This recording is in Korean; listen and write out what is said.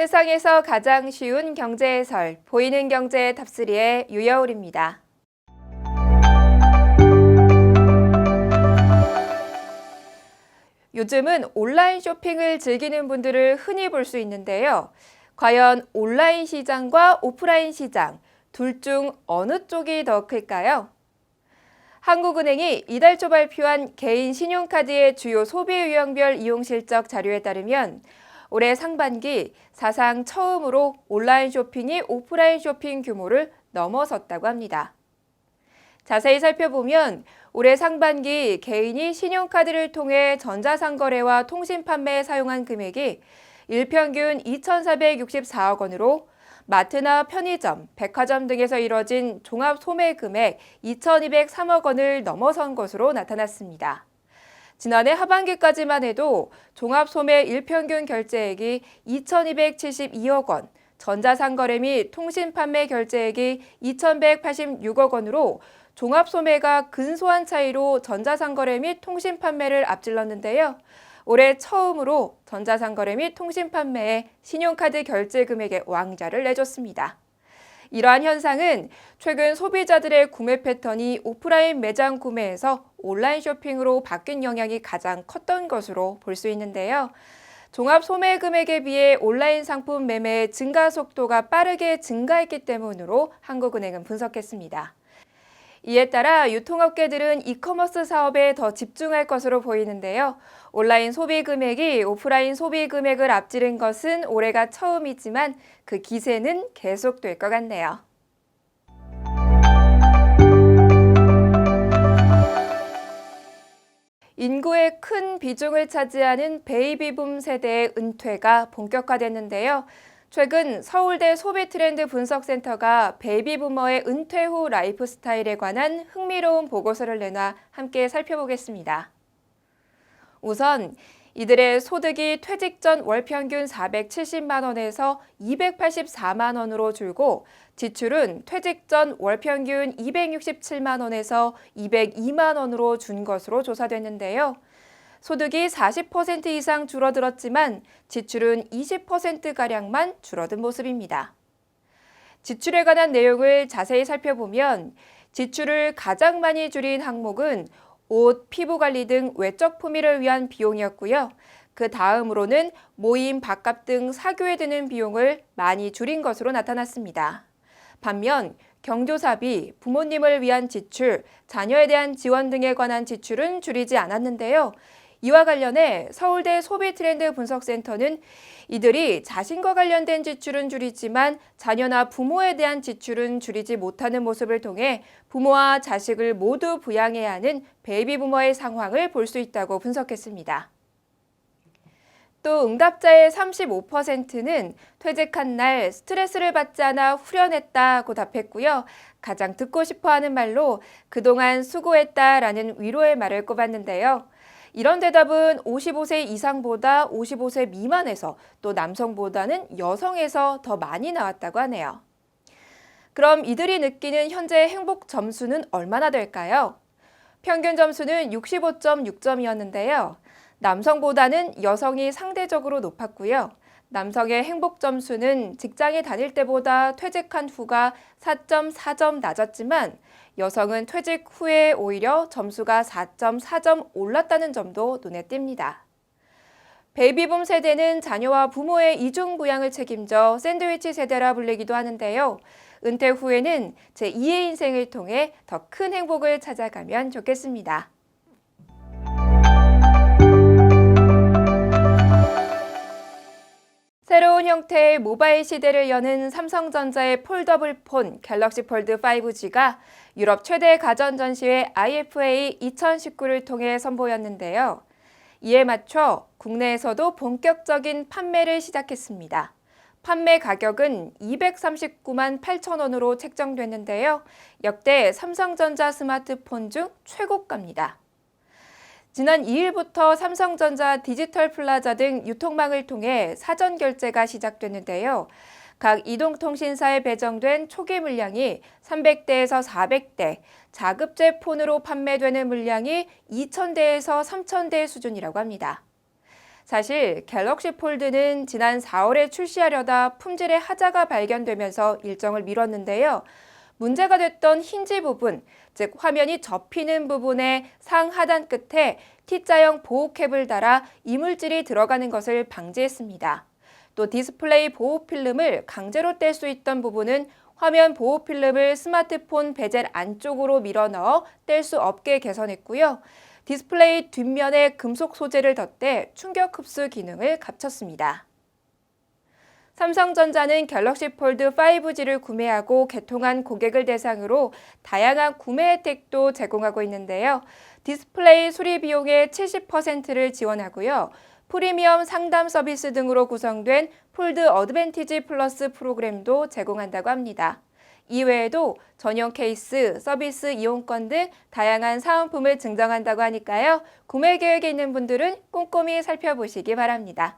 세상에서 가장 쉬운 경제 해설, 보이는 경제 탑3의 유여울입니다. 요즘은 온라인 쇼핑을 즐기는 분들을 흔히 볼 수 있는데요. 과연 온라인 시장과 오프라인 시장, 둘 중 어느 쪽이 더 클까요? 한국은행이 이달 초 발표한 개인 신용카드의 주요 소비 유형별 이용 실적 자료에 따르면 올해 상반기 사상 처음으로 온라인 쇼핑이 오프라인 쇼핑 규모를 넘어섰다고 합니다. 자세히 살펴보면 올해 상반기 개인이 신용카드를 통해 전자상거래와 통신 판매에 사용한 금액이 일평균 2,464억 원으로 마트나 편의점, 백화점 등에서 이뤄진 종합 소매 금액 2,203억 원을 넘어선 것으로 나타났습니다. 지난해 하반기까지만 해도 종합 소매 일평균 결제액이 2,272억 원, 전자상거래 및 통신 판매 결제액이 2,186억 원으로 종합 소매가 근소한 차이로 전자상거래 및 통신 판매를 앞질렀는데요. 올해 처음으로 전자상거래 및 통신 판매에 신용카드 결제 금액의 왕자를 내줬습니다. 이러한 현상은 최근 소비자들의 구매 패턴이 오프라인 매장 구매에서 온라인 쇼핑으로 바뀐 영향이 가장 컸던 것으로 볼 수 있는데요. 종합 소매 금액에 비해 온라인 상품 매매의 증가 속도가 빠르게 증가했기 때문으로 한국은행은 분석했습니다. 이에 따라 유통업계들은 이커머스 사업에 더 집중할 것으로 보이는데요. 온라인 소비 금액이 오프라인 소비 금액을 앞지른 것은 올해가 처음이지만 그 기세는 계속될 것 같네요. 인구의 큰 비중을 차지하는 베이비붐 세대의 은퇴가 본격화됐는데요. 최근 서울대 소비트렌드 분석센터가 베이비부머의 은퇴 후 라이프 스타일에 관한 흥미로운 보고서를 내놔 함께 살펴보겠습니다. 우선 이들의 소득이 퇴직 전 월 평균 470만 원에서 284만 원으로 줄고 지출은 퇴직 전 월 평균 267만 원에서 202만 원으로 준 것으로 조사됐는데요. 소득이 40% 이상 줄어들었지만 지출은 20%가량만 줄어든 모습입니다. 지출에 관한 내용을 자세히 살펴보면 지출을 가장 많이 줄인 항목은 옷, 피부관리 등 외적 품위를 위한 비용이었고요. 그 다음으로는 모임, 밥값 등 사교에 드는 비용을 많이 줄인 것으로 나타났습니다. 반면 경조사비, 부모님을 위한 지출, 자녀에 대한 지원 등에 관한 지출은 줄이지 않았는데요. 이와 관련해 서울대 소비트렌드 분석센터는 이들이 자신과 관련된 지출은 줄이지만 자녀나 부모에 대한 지출은 줄이지 못하는 모습을 통해 부모와 자식을 모두 부양해야 하는 베이비부머의 상황을 볼 수 있다고 분석했습니다. 또 응답자의 35%는 퇴직한 날 스트레스를 받지 않아 후련했다고 답했고요. 가장 듣고 싶어하는 말로 그동안 수고했다라는 위로의 말을 꼽았는데요. 이런 대답은 55세 이상보다 55세 미만에서 또 남성보다는 여성에서 더 많이 나왔다고 하네요. 그럼 이들이 느끼는 현재 행복 점수는 얼마나 될까요? 평균 점수는 65.6점이었는데요. 남성보다는 여성이 상대적으로 높았고요. 남성의 행복 점수는 직장에 다닐 때보다 퇴직한 후가 4.4점 낮았지만 여성은 퇴직 후에 오히려 점수가 4.4점 올랐다는 점도 눈에 띕니다. 베이비붐 세대는 자녀와 부모의 이중 부양을 책임져 샌드위치 세대라 불리기도 하는데요. 은퇴 후에는 제2의 인생을 통해 더 큰 행복을 찾아가면 좋겠습니다. 새로운 형태의 모바일 시대를 여는 삼성전자의 폴더블 폰 갤럭시 폴드 5G가 유럽 최대 가전 전시회 IFA 2019를 통해 선보였는데요. 이에 맞춰 국내에서도 본격적인 판매를 시작했습니다. 판매 가격은 239만 8천 원으로 책정됐는데요. 역대 삼성전자 스마트폰 중 최고가입니다. 지난 2일부터 삼성전자 디지털 플라자 등 유통망을 통해 사전 결제가 시작됐는데요. 각 이동통신사에 배정된 초기 물량이 300대에서 400대, 자급제 폰으로 판매되는 물량이 2,000대에서 3,000대 수준이라고 합니다. 사실 갤럭시 폴드는 지난 4월에 출시하려다 품질의 하자가 발견되면서 일정을 미뤘는데요. 문제가 됐던 힌지 부분, 즉 화면이 접히는 부분의 상하단 끝에 T자형 보호캡을 달아 이물질이 들어가는 것을 방지했습니다. 또 디스플레이 보호 필름을 강제로 뗄 수 있던 부분은 화면 보호 필름을 스마트폰 베젤 안쪽으로 밀어 넣어 뗄 수 없게 개선했고요. 디스플레이 뒷면에 금속 소재를 덧대 충격 흡수 기능을 갖췄습니다. 삼성전자는 갤럭시 폴드 5G를 구매하고 개통한 고객을 대상으로 다양한 구매 혜택도 제공하고 있는데요. 디스플레이 수리 비용의 70%를 지원하고요. 프리미엄 상담 서비스 등으로 구성된 폴드 어드밴티지 플러스 프로그램도 제공한다고 합니다. 이외에도 전용 케이스, 서비스 이용권 등 다양한 사은품을 증정한다고 하니까요. 구매 계획이 있는 분들은 꼼꼼히 살펴보시기 바랍니다.